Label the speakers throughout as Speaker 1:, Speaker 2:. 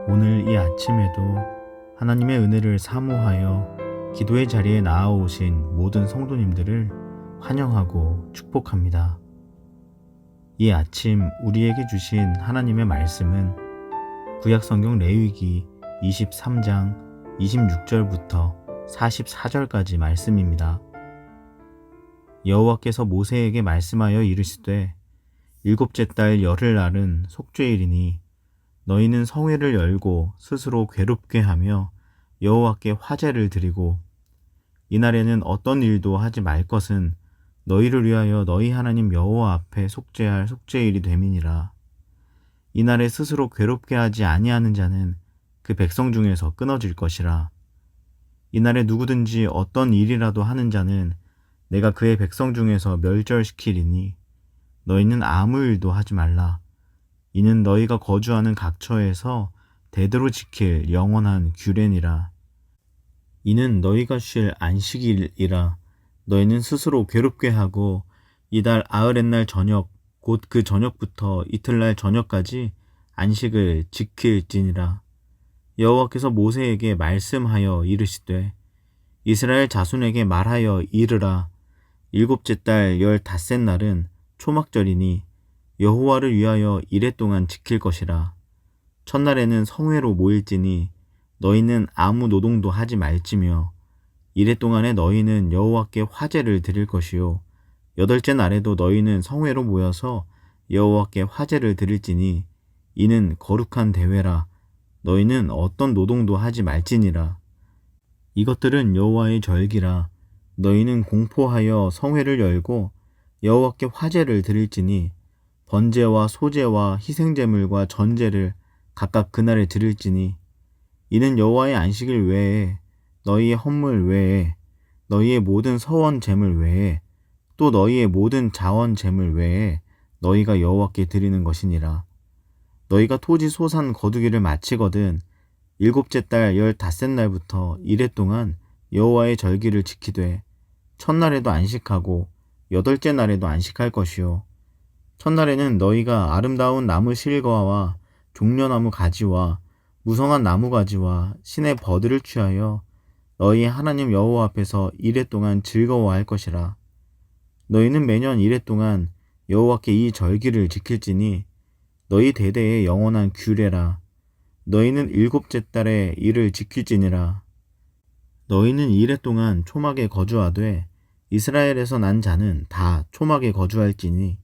Speaker 1: 오늘 이 아침에도 하나님의 은혜를 사모하여 기도의 자리에 나아오신 모든 성도님들을 환영하고 축복합니다. 이 아침 우리에게 주신 하나님의 말씀은 구약성경 레위기 23장 26절부터 44절까지 말씀입니다. 여호와께서 모세에게 말씀하여 이르시되 일곱째 달 열흘날은 속죄일이니 너희는 성회를 열고 스스로 괴롭게 하며 여호와께 화제를 드리고 이날에는 어떤 일도 하지 말 것은 너희를 위하여 너희 하나님 여호와 앞에 속죄할 속죄일이 됨이니라. 이날에 스스로 괴롭게 하지 아니하는 자는 그 백성 중에서 끊어질 것이라. 이날에 누구든지 어떤 일이라도 하는 자는 내가 그의 백성 중에서 멸절시키리니 너희는 아무 일도 하지 말라. 이는 너희가 거주하는 각처에서 대대로 지킬 영원한 규례니라. 이는 너희가 쉴 안식일이라. 너희는 스스로 괴롭게 하고 이달 아흐렛날 저녁 곧 그 저녁부터 이틀날 저녁까지 안식을 지킬지니라. 여호와께서 모세에게 말씀하여 이르시되 이스라엘 자손에게 말하여 이르라. 일곱째 달 15셋 날은 초막절이니 여호와를 위하여 이레 동안 지킬 것이라. 첫날에는 성회로 모일지니 너희는 아무 노동도 하지 말지며 이레 동안에 너희는 여호와께 화제를 드릴 것이요 여덟째 날에도 너희는 성회로 모여서 여호와께 화제를 드릴지니 이는 거룩한 대회라. 너희는 어떤 노동도 하지 말지니라. 이것들은 여호와의 절기라. 너희는 공포하여 성회를 열고 여호와께 화제를 드릴지니 번제와 소제와 희생제물과 전제를 각각 그날에 드릴지니 이는 여호와의 안식일 외에 너희의 헌물 외에 너희의 모든 서원 제물 외에 또 너희의 모든 자원 제물 외에 너희가 여호와께 드리는 것이니라. 너희가 토지 소산 거두기를 마치거든 일곱째 달 15셋 날부터 이레 동안 여호와의 절기를 지키되 첫날에도 안식하고 여덟째 날에도 안식할 것이요 첫날에는 너희가 아름다운 나무 실과와 종려나무 가지와 무성한 나무 가지와 신의 버들을 취하여 너희 하나님 여호와 앞에서 이레 동안 즐거워할 것이라. 너희는 매년 이레 동안 여호와께 이 절기를 지킬지니 너희 대대의 영원한 규례라. 너희는 일곱째 달에 이를 지킬지니라. 너희는 이레 동안 초막에 거주하되 이스라엘에서 난 자는 다 초막에 거주할지니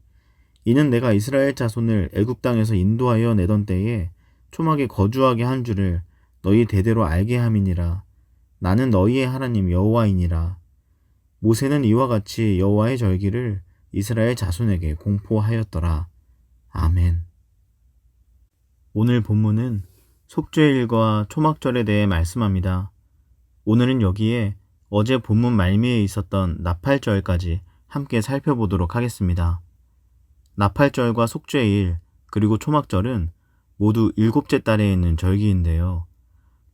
Speaker 1: 이는 내가 이스라엘 자손을 애굽 땅에서 인도하여 내던 때에 초막에 거주하게 한 줄을 너희 대대로 알게 함이니라. 나는 너희의 하나님 여호와이니라. 모세는 이와 같이 여호와의 절기를 이스라엘 자손에게 공포하였더라. 아멘. 오늘 본문은 속죄일과 초막절에 대해 말씀합니다. 오늘은 여기에 어제 본문 말미에 있었던 나팔절까지 함께 살펴보도록 하겠습니다. 나팔절과 속죄일 그리고 초막절은 모두 일곱째 달에 있는 절기인데요.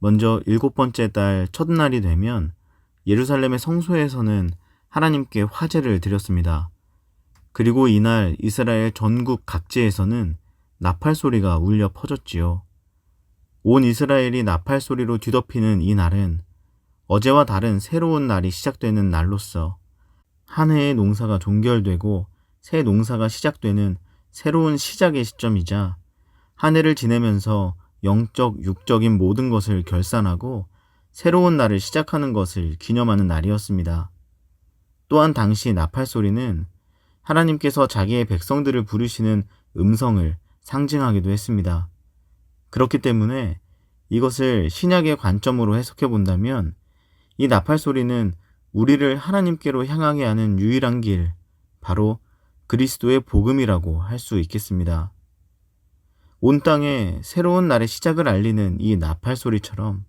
Speaker 1: 먼저 일곱 번째 달 첫날이 되면 예루살렘의 성소에서는 하나님께 화제를 드렸습니다. 그리고 이날 이스라엘 전국 각지에서는 나팔 소리가 울려 퍼졌지요. 온 이스라엘이 나팔 소리로 뒤덮이는 이 날은 어제와 다른 새로운 날이 시작되는 날로서 한 해의 농사가 종결되고 새 농사가 시작되는 새로운 시작의 시점이자 한 해를 지내면서 영적, 육적인 모든 것을 결산하고 새로운 날을 시작하는 것을 기념하는 날이었습니다. 또한 당시 나팔 소리는 하나님께서 자기의 백성들을 부르시는 음성을 상징하기도 했습니다. 그렇기 때문에 이것을 신약의 관점으로 해석해 본다면 이 나팔 소리는 우리를 하나님께로 향하게 하는 유일한 길, 바로 그리스도의 복음이라고 할 수 있겠습니다. 온 땅에 새로운 날의 시작을 알리는 이 나팔 소리처럼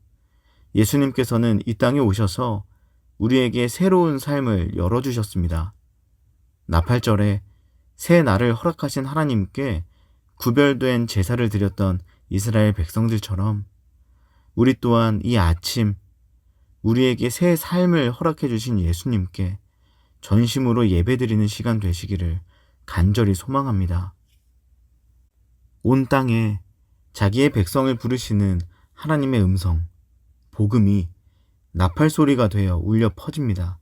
Speaker 1: 예수님께서는 이 땅에 오셔서 우리에게 새로운 삶을 열어주셨습니다. 나팔절에 새 날을 허락하신 하나님께 구별된 제사를 드렸던 이스라엘 백성들처럼 우리 또한 이 아침 우리에게 새 삶을 허락해 주신 예수님께 전심으로 예배드리는 시간 되시기를 간절히 소망합니다. 온 땅에 자기의 백성을 부르시는 하나님의 음성, 복음이 나팔 소리가 되어 울려 퍼집니다.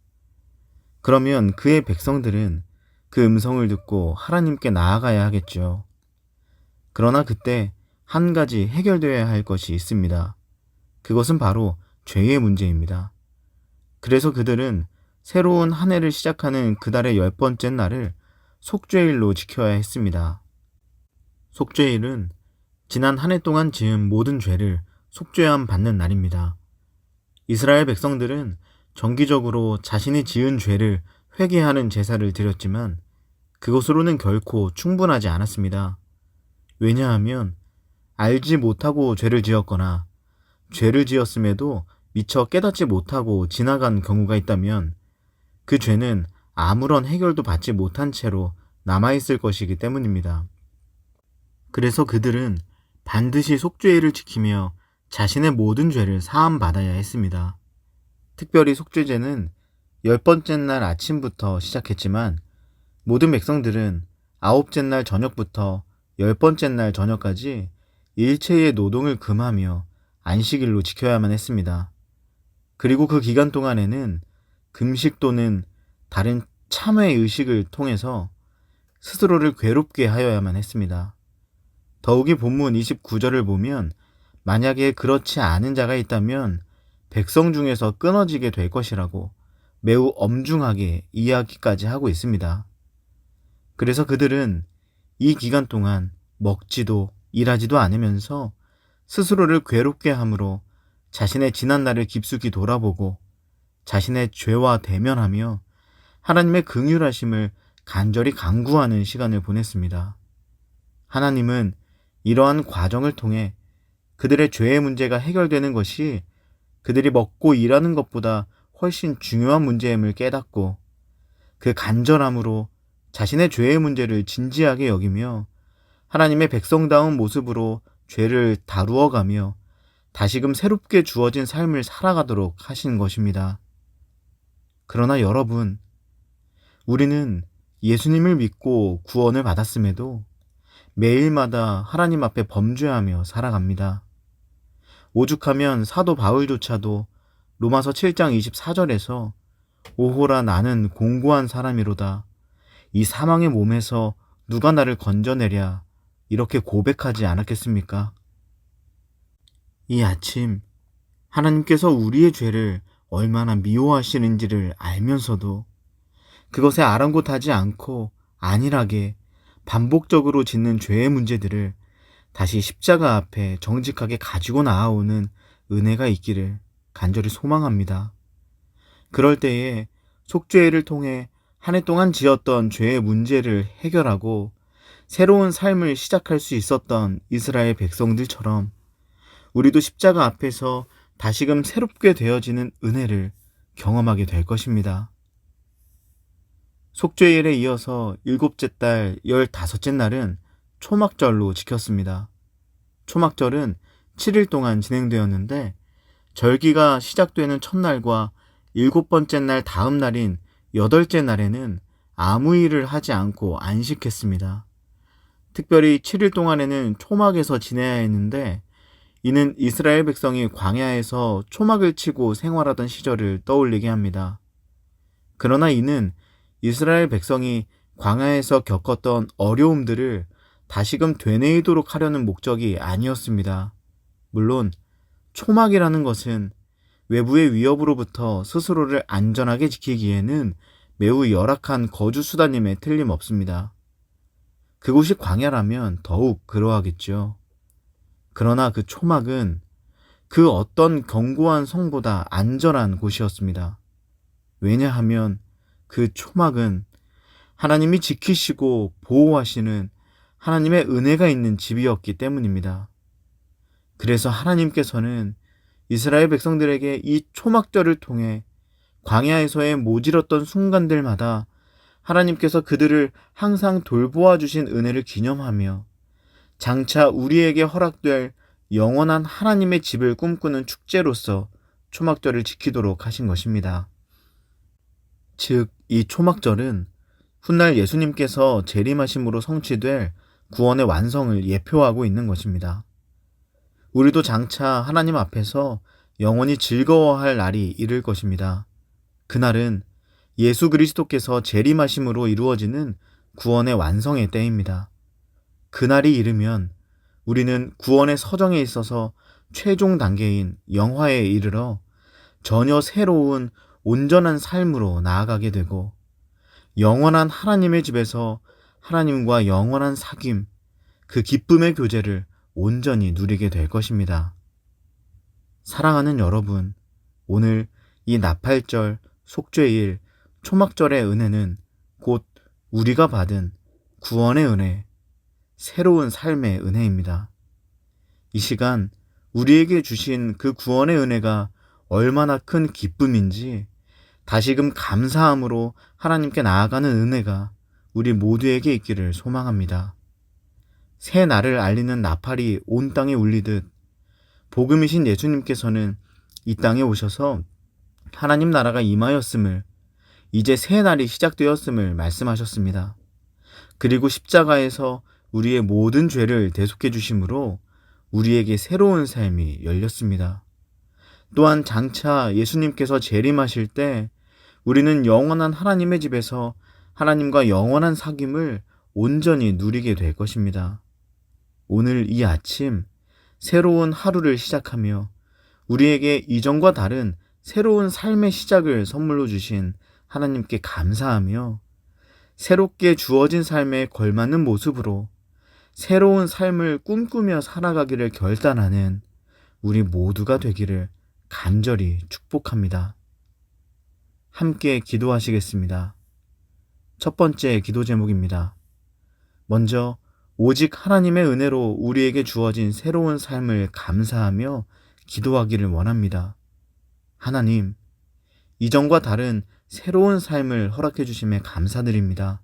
Speaker 1: 그러면 그의 백성들은 그 음성을 듣고 하나님께 나아가야 하겠죠. 그러나 그때 한 가지 해결되어야 할 것이 있습니다. 그것은 바로 죄의 문제입니다. 그래서 그들은 새로운 한 해를 시작하는 그달의 10번째 날을 속죄일로 지켜야 했습니다. 속죄일은 지난 한 해 동안 지은 모든 죄를 속죄함 받는 날입니다. 이스라엘 백성들은 정기적으로 자신이 지은 죄를 회개하는 제사를 드렸지만 그것으로는 결코 충분하지 않았습니다. 왜냐하면 알지 못하고 죄를 지었거나 죄를 지었음에도 미처 깨닫지 못하고 지나간 경우가 있다면 그 죄는 아무런 해결도 받지 못한 채로 남아있을 것이기 때문입니다. 그래서 그들은 반드시 속죄일을 지키며 자신의 모든 죄를 사함받아야 했습니다. 특별히 속죄제는 10번째 날 아침부터 시작했지만 모든 백성들은 9째 날 저녁부터 10번째 날 저녁까지 일체의 노동을 금하며 안식일로 지켜야만 했습니다. 그리고 그 기간 동안에는 금식 또는 다른 참회 의식을 통해서 스스로를 괴롭게 하여야만 했습니다. 더욱이 본문 29절을 보면 만약에 그렇지 않은 자가 있다면 백성 중에서 끊어지게 될 것이라고 매우 엄중하게 이야기까지 하고 있습니다. 그래서 그들은 이 기간 동안 먹지도 일하지도 않으면서 스스로를 괴롭게 함으로 자신의 지난 날을 깊숙이 돌아보고 자신의 죄와 대면하며 하나님의 긍휼하심을 간절히 간구하는 시간을 보냈습니다. 하나님은 이러한 과정을 통해 그들의 죄의 문제가 해결되는 것이 그들이 먹고 일하는 것보다 훨씬 중요한 문제임을 깨닫고 그 간절함으로 자신의 죄의 문제를 진지하게 여기며 하나님의 백성다운 모습으로 죄를 다루어가며 다시금 새롭게 주어진 삶을 살아가도록 하신 것입니다. 그러나 여러분, 우리는 예수님을 믿고 구원을 받았음에도 매일마다 하나님 앞에 범죄하며 살아갑니다. 오죽하면 사도 바울조차도 로마서 7장 24절에서 오호라 나는 공고한 사람이로다. 이 사망의 몸에서 누가 나를 건져내랴 이렇게 고백하지 않았겠습니까? 이 아침 하나님께서 우리의 죄를 얼마나 미워하시는지를 알면서도 그것에 아랑곳하지 않고 안일하게 반복적으로 짓는 죄의 문제들을 다시 십자가 앞에 정직하게 가지고 나아오는 은혜가 있기를 간절히 소망합니다. 그럴 때에 속죄일을 통해 한 해 동안 지었던 죄의 문제를 해결하고 새로운 삶을 시작할 수 있었던 이스라엘 백성들처럼 우리도 십자가 앞에서 다시금 새롭게 되어지는 은혜를 경험하게 될 것입니다. 속죄일에 이어서 7째 달 15째 날은 초막절로 지켰습니다. 초막절은 7일 동안 진행되었는데 절기가 시작되는 첫날과 7번째 날 다음 날인 8째 날에는 아무 일을 하지 않고 안식했습니다. 특별히 7일 동안에는 초막에서 지내야 했는데 이는 이스라엘 백성이 광야에서 초막을 치고 생활하던 시절을 떠올리게 합니다. 그러나 이는 이스라엘 백성이 광야에서 겪었던 어려움들을 다시금 되뇌이도록 하려는 목적이 아니었습니다. 물론 초막이라는 것은 외부의 위협으로부터 스스로를 안전하게 지키기에는 매우 열악한 거주 수단임에 틀림없습니다. 그곳이 광야라면 더욱 그러하겠죠. 그러나 그 초막은 그 어떤 견고한 성보다 안전한 곳이었습니다. 왜냐하면 그 초막은 하나님이 지키시고 보호하시는 하나님의 은혜가 있는 집이었기 때문입니다. 그래서 하나님께서는 이스라엘 백성들에게 이 초막절을 통해 광야에서의 모질었던 순간들마다 하나님께서 그들을 항상 돌보아 주신 은혜를 기념하며 장차 우리에게 허락될 영원한 하나님의 집을 꿈꾸는 축제로서 초막절을 지키도록 하신 것입니다. 즉, 이 초막절은 훗날 예수님께서 재림하심으로 성취될 구원의 완성을 예표하고 있는 것입니다. 우리도 장차 하나님 앞에서 영원히 즐거워할 날이 이를 것입니다. 그날은 예수 그리스도께서 재림하심으로 이루어지는 구원의 완성의 때입니다. 그날이 이르면 우리는 구원의 서정에 있어서 최종 단계인 영화에 이르러 전혀 새로운 온전한 삶으로 나아가게 되고, 영원한 하나님의 집에서 하나님과 영원한 사귐, 그 기쁨의 교제를 온전히 누리게 될 것입니다. 사랑하는 여러분, 오늘 이 나팔절, 속죄일, 초막절의 은혜는 곧 우리가 받은 구원의 은혜, 새로운 삶의 은혜입니다. 이 시간 우리에게 주신 그 구원의 은혜가 얼마나 큰 기쁨인지 다시금 감사함으로 하나님께 나아가는 은혜가 우리 모두에게 있기를 소망합니다. 새 날을 알리는 나팔이 온 땅에 울리듯 복음이신 예수님께서는 이 땅에 오셔서 하나님 나라가 임하였음을, 이제 새 날이 시작되었음을 말씀하셨습니다. 그리고 십자가에서 우리의 모든 죄를 대속해 주심으로 우리에게 새로운 삶이 열렸습니다. 또한 장차 예수님께서 재림하실 때 우리는 영원한 하나님의 집에서 하나님과 영원한 사귐을 온전히 누리게 될 것입니다. 오늘 이 아침 새로운 하루를 시작하며 우리에게 이전과 다른 새로운 삶의 시작을 선물로 주신 하나님께 감사하며 새롭게 주어진 삶에 걸맞는 모습으로 새로운 삶을 꿈꾸며 살아가기를 결단하는 우리 모두가 되기를 간절히 축복합니다. 함께 기도하시겠습니다. 첫 번째 기도 제목입니다. 먼저 오직 하나님의 은혜로 우리에게 주어진 새로운 삶을 감사하며 기도하기를 원합니다. 하나님, 이전과 다른 새로운 삶을 허락해 주심에 감사드립니다.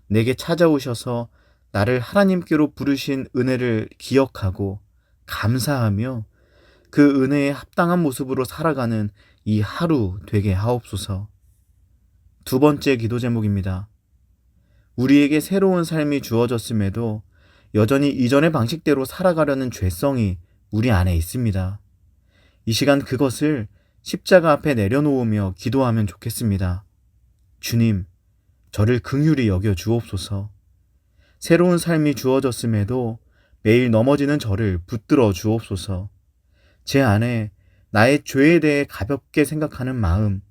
Speaker 1: 내게 찾아오셔서 나를 하나님께로 부르신 은혜를 기억하고 감사하며 그 은혜에 합당한 모습으로 살아가는 이 하루 되게 하옵소서. 두 번째 기도 제목입니다. 우리에게 새로운 삶이 주어졌음에도 여전히 이전의 방식대로 살아가려는 죄성이 우리 안에 있습니다. 이 시간 그것을 십자가 앞에 내려놓으며 기도하면 좋겠습니다. 주님, 저를 긍휼히 여겨 주옵소서. 새로운 삶이 주어졌음에도 매일 넘어지는 저를 붙들어 주옵소서. 제 안에 나의 죄에 대해 가볍게 생각하는 마음,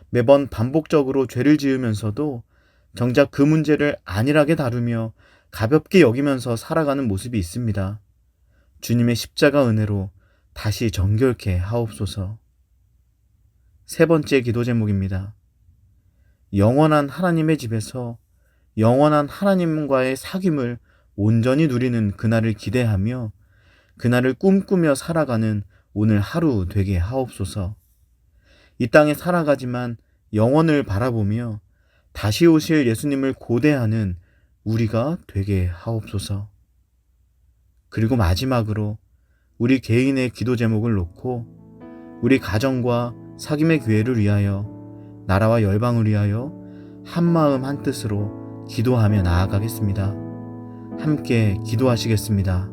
Speaker 1: 매번 반복적으로 죄를 지으면서도 정작 그 문제를 안일하게 다루며 가볍게 여기면서 살아가는 모습이 있습니다. 주님의 십자가 은혜로 다시 정결케 하옵소서. 세 번째 기도 제목입니다. 영원한 하나님의 집에서 영원한 하나님과의 사귐을 온전히 누리는 그날을 기대하며 그날을 꿈꾸며 살아가는 오늘 하루 되게 하옵소서. 이 땅에 살아가지만 영원을 바라보며 다시 오실 예수님을 고대하는 우리가 되게 하옵소서. 그리고 마지막으로 우리 개인의 기도 제목을 놓고 우리 가정과 사귐의 교회를 위하여, 나라와 열방을 위하여 한마음 한뜻으로 기도하며 나아가겠습니다. 함께 기도하시겠습니다.